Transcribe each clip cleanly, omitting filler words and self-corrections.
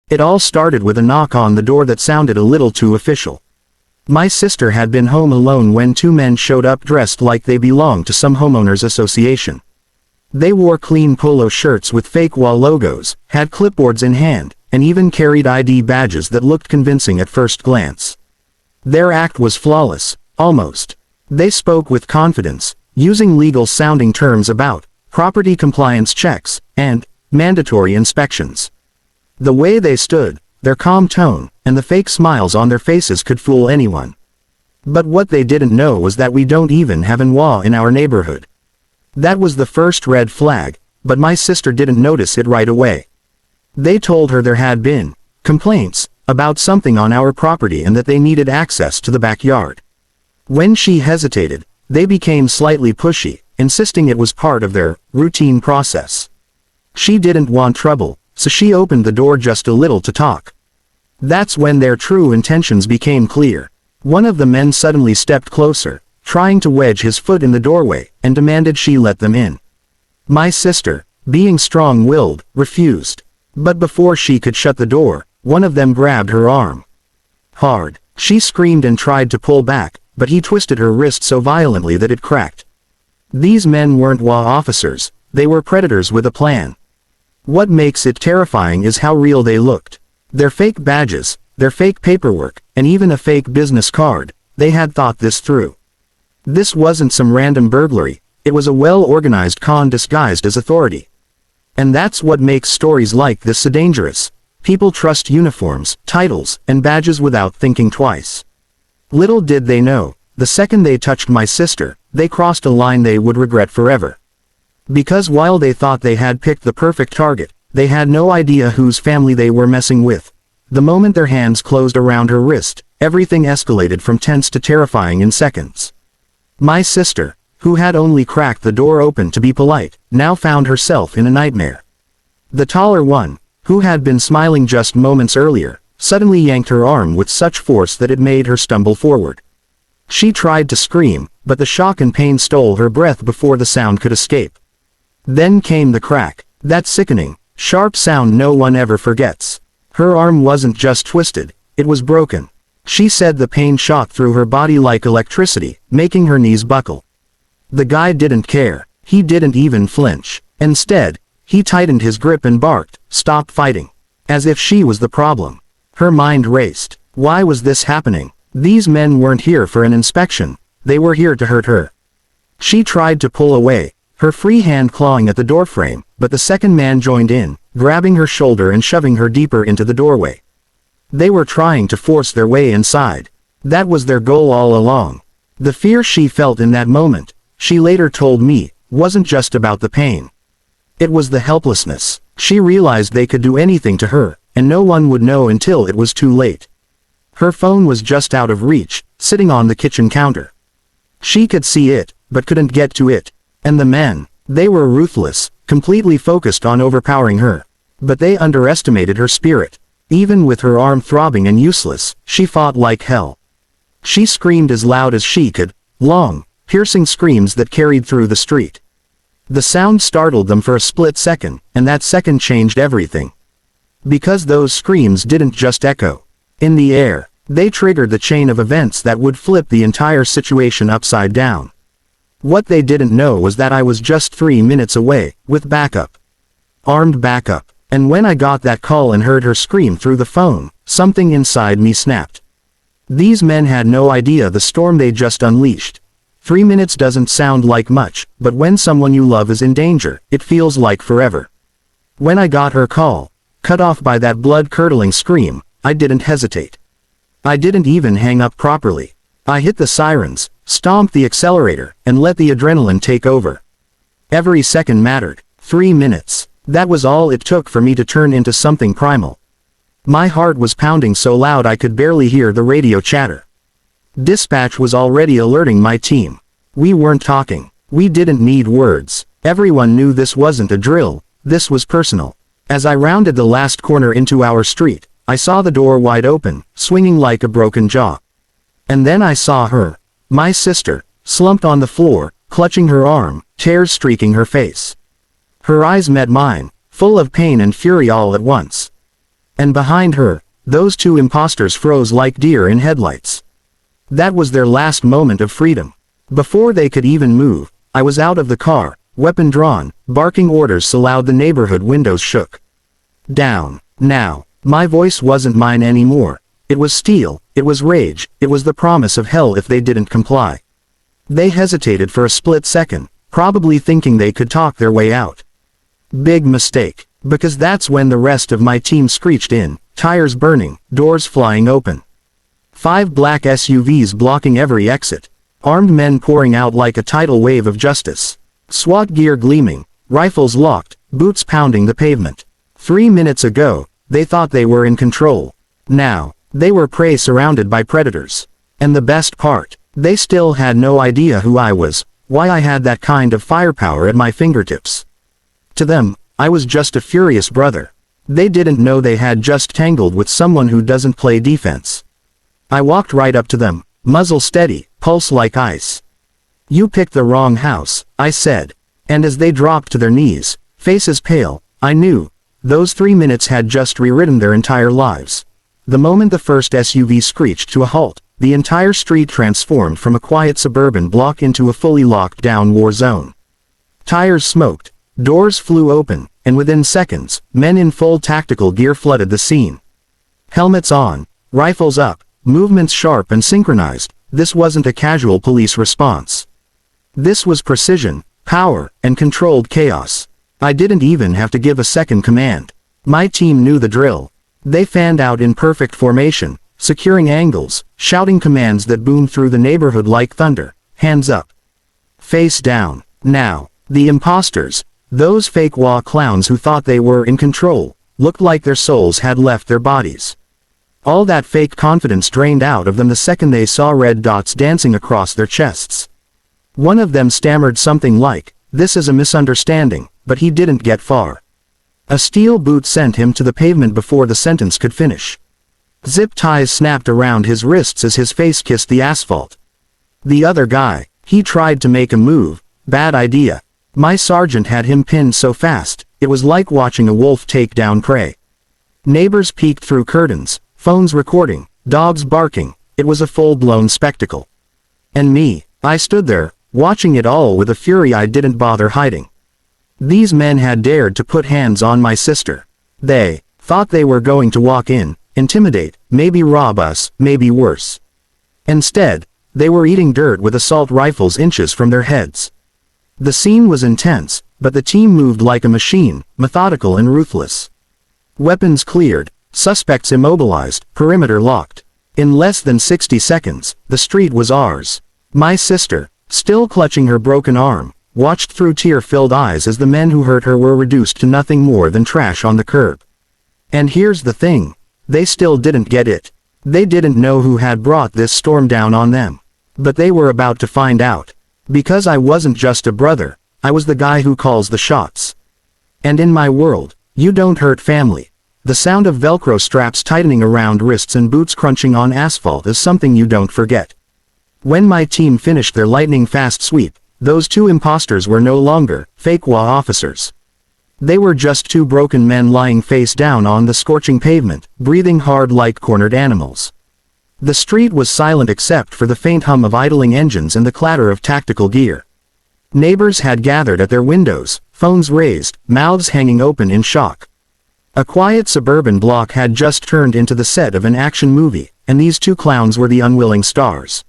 It all started with a knock on the door that sounded a little too official. My sister had been home alone when two men showed up dressed like they belonged to some homeowners association. They wore clean polo shirts with fake wall logos, had clipboards in hand, and even carried ID badges that looked convincing at first glance. Their act was flawless, almost. They spoke with confidence, using legal-sounding terms about property compliance checks and mandatory inspections. The way they stood, their calm tone, and the fake smiles on their faces could fool anyone. But what they didn't know was that we don't even have an WA in our neighborhood. That was the first red flag, but my sister didn't notice it right away. They told her there had been complaints about something on our property and that they needed access to the backyard. When she hesitated, they became slightly pushy, insisting it was part of their routine process. She didn't want trouble, so she opened the door just a little to talk. That's when their true intentions became clear. One of the men suddenly stepped closer, trying to wedge his foot in the doorway, and demanded she let them in. My sister, being strong-willed, refused. But before she could shut the door, one of them grabbed her arm hard. She screamed and tried to pull back, but he twisted her wrist so violently that it cracked. These men weren't WA officers, they were predators with a plan. What makes it terrifying is how real they looked. Their fake badges, their fake paperwork, and even a fake business card, they had thought this through. This wasn't some random burglary, it was a well-organized con disguised as authority. And that's what makes stories like this so dangerous. People trust uniforms, titles, and badges without thinking twice. Little did they know, the second they touched my sister, they crossed a line they would regret forever. Because while they thought they had picked the perfect target, they had no idea whose family they were messing with. The moment their hands closed around her wrist, everything escalated from tense to terrifying in seconds. My sister, who had only cracked the door open to be polite, now found herself in a nightmare. The taller one, who had been smiling just moments earlier, suddenly yanked her arm with such force that it made her stumble forward. She tried to scream, but the shock and pain stole her breath before the sound could escape. Then came the crack, that sickening, sharp sound no one ever forgets. Her arm wasn't just twisted, it was broken. She said the pain shot through her body like electricity, making her knees buckle. The guy didn't care, he didn't even flinch. Instead, he tightened his grip and barked, "Stop fighting." As if she was the problem. Her mind raced. Why was this happening? These men weren't here for an inspection, they were here to hurt her. She tried to pull away, her free hand clawing at the doorframe, but the second man joined in, grabbing her shoulder and shoving her deeper into the doorway. They were trying to force their way inside. That was their goal all along. The fear she felt in that moment, she later told me, wasn't just about the pain. It was the helplessness. She realized they could do anything to her, and no one would know until it was too late. Her phone was just out of reach, sitting on the kitchen counter. She could see it, but couldn't get to it. And the men, they were ruthless, completely focused on overpowering her. But they underestimated her spirit. Even with her arm throbbing and useless, she fought like hell. She screamed as loud as she could, long, piercing screams that carried through the street. The sound startled them for a split second, and that second changed everything. Because those screams didn't just echo in the air, they triggered the chain of events that would flip the entire situation upside down. What they didn't know was that I was just 3 minutes away, with backup. Armed backup. And when I got that call and heard her scream through the phone, something inside me snapped. These men had no idea the storm they just unleashed. 3 minutes doesn't sound like much, but when someone you love is in danger, it feels like forever. When I got her call, cut off by that blood-curdling scream, I didn't hesitate. I didn't even hang up properly. I hit the sirens, stomped the accelerator, and let the adrenaline take over. Every second mattered. 3 minutes. That was all it took for me to turn into something primal. My heart was pounding so loud I could barely hear the radio chatter. Dispatch was already alerting my team. We weren't talking. We didn't need words. Everyone knew this wasn't a drill, this was personal. As I rounded the last corner into our street, I saw the door wide open, swinging like a broken jaw. And then I saw her, my sister, slumped on the floor, clutching her arm, tears streaking her face. Her eyes met mine, full of pain and fury all at once. And behind her, those two imposters froze like deer in headlights. That was their last moment of freedom. Before they could even move, I was out of the car, weapon drawn, barking orders so loud the neighborhood windows shook. Down. Now. My voice wasn't mine anymore. It was steel, it was rage, it was the promise of hell if they didn't comply. They hesitated for a split second, probably thinking they could talk their way out. Big mistake, because that's when the rest of my team screeched in, tires burning, doors flying open. 5 black SUVs blocking every exit. Armed men pouring out like a tidal wave of justice. SWAT gear gleaming, rifles locked, boots pounding the pavement. 3 minutes ago, they thought they were in control. Now, they were prey surrounded by predators. And the best part, they still had no idea who I was, why I had that kind of firepower at my fingertips. To them, I was just a furious brother. They didn't know they had just tangled with someone who doesn't play defense. I walked right up to them, muzzle steady, pulse like ice. "You picked the wrong house," I said. And as they dropped to their knees, faces pale, I knew. Those 3 minutes had just rewritten their entire lives. The moment the first SUV screeched to a halt, the entire street transformed from a quiet suburban block into a fully locked down war zone. Tires smoked, doors flew open, and within seconds, men in full tactical gear flooded the scene. Helmets on, rifles up, movements sharp and synchronized. This wasn't a casual police response. This was precision, power, and controlled chaos. I didn't even have to give a second command. My team knew the drill. They fanned out in perfect formation, securing angles, shouting commands that boomed through the neighborhood like thunder. Hands up. Face down. Now, the imposters, those fake wah clowns who thought they were in control, looked like their souls had left their bodies. All that fake confidence drained out of them the second they saw red dots dancing across their chests. One of them stammered something like, "This is a misunderstanding," but he didn't get far. A steel boot sent him to the pavement before the sentence could finish. Zip ties snapped around his wrists as his face kissed the asphalt. The other guy, he tried to make a move. Bad idea. My sergeant had him pinned so fast, it was like watching a wolf take down prey. Neighbors peeked through curtains, phones recording, dogs barking. It was a full-blown spectacle. And me, I stood there, watching it all with a fury I didn't bother hiding. These men had dared to put hands on my sister. They thought they were going to walk in, intimidate, maybe rob us, maybe worse. Instead, they were eating dirt with assault rifles inches from their heads. The scene was intense, but the team moved like a machine, methodical and ruthless. Weapons cleared, suspects immobilized, perimeter locked. In less than 60 seconds, the street was ours. My sister, still clutching her broken arm, watched through tear-filled eyes as the men who hurt her were reduced to nothing more than trash on the curb. And here's the thing. They still didn't get it. They didn't know who had brought this storm down on them. But they were about to find out. Because I wasn't just a brother, I was the guy who calls the shots. And in my world, you don't hurt family. The sound of Velcro straps tightening around wrists and boots crunching on asphalt is something you don't forget. When my team finished their lightning-fast sweep, those two imposters were no longer fake WA officers. They were just two broken men lying face down on the scorching pavement, breathing hard like cornered animals. The street was silent except for the faint hum of idling engines and the clatter of tactical gear. Neighbors had gathered at their windows, phones raised, mouths hanging open in shock. A quiet suburban block had just turned into the set of an action movie, and these two clowns were the unwilling stars.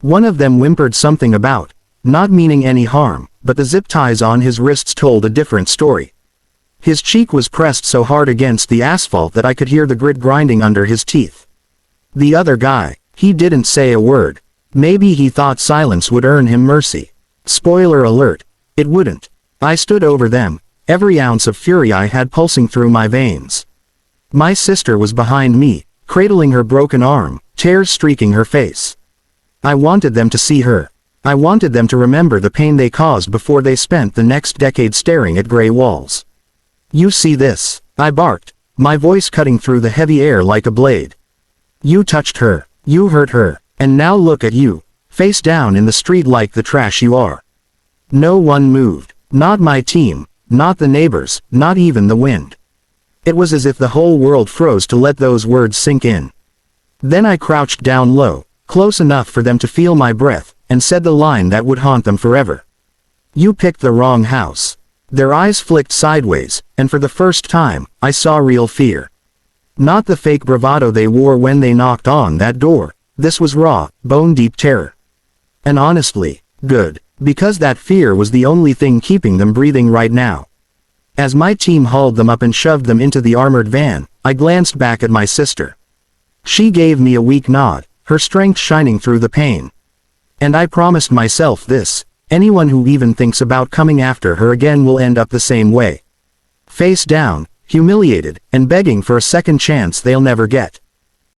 One of them whimpered something about not meaning any harm, but the zip ties on his wrists told a different story. His cheek was pressed so hard against the asphalt that I could hear the grit grinding under his teeth. The other guy, he didn't say a word. Maybe he thought silence would earn him mercy. Spoiler alert, it wouldn't. I stood over them, every ounce of fury I had pulsing through my veins. My sister was behind me, cradling her broken arm, tears streaking her face. I wanted them to see her. I wanted them to remember the pain they caused before they spent the next decade staring at gray walls. "You see this?" I barked, my voice cutting through the heavy air like a blade. "You touched her, you hurt her, and now look at you, face down in the street like the trash you are." No one moved. Not my team, not the neighbors, not even the wind. It was as if the whole world froze to let those words sink in. Then I crouched down low, close enough for them to feel my breath, and said the line that would haunt them forever. "You picked the wrong house." Their eyes flicked sideways, and for the first time, I saw real fear. Not the fake bravado they wore when they knocked on that door. This was raw, bone-deep terror. And honestly, good, because that fear was the only thing keeping them breathing right now. As my team hauled them up and shoved them into the armored van, I glanced back at my sister. She gave me a weak nod, her strength shining through the pain. And I promised myself this: anyone who even thinks about coming after her again will end up the same way. Face down, humiliated, and begging for a second chance they'll never get.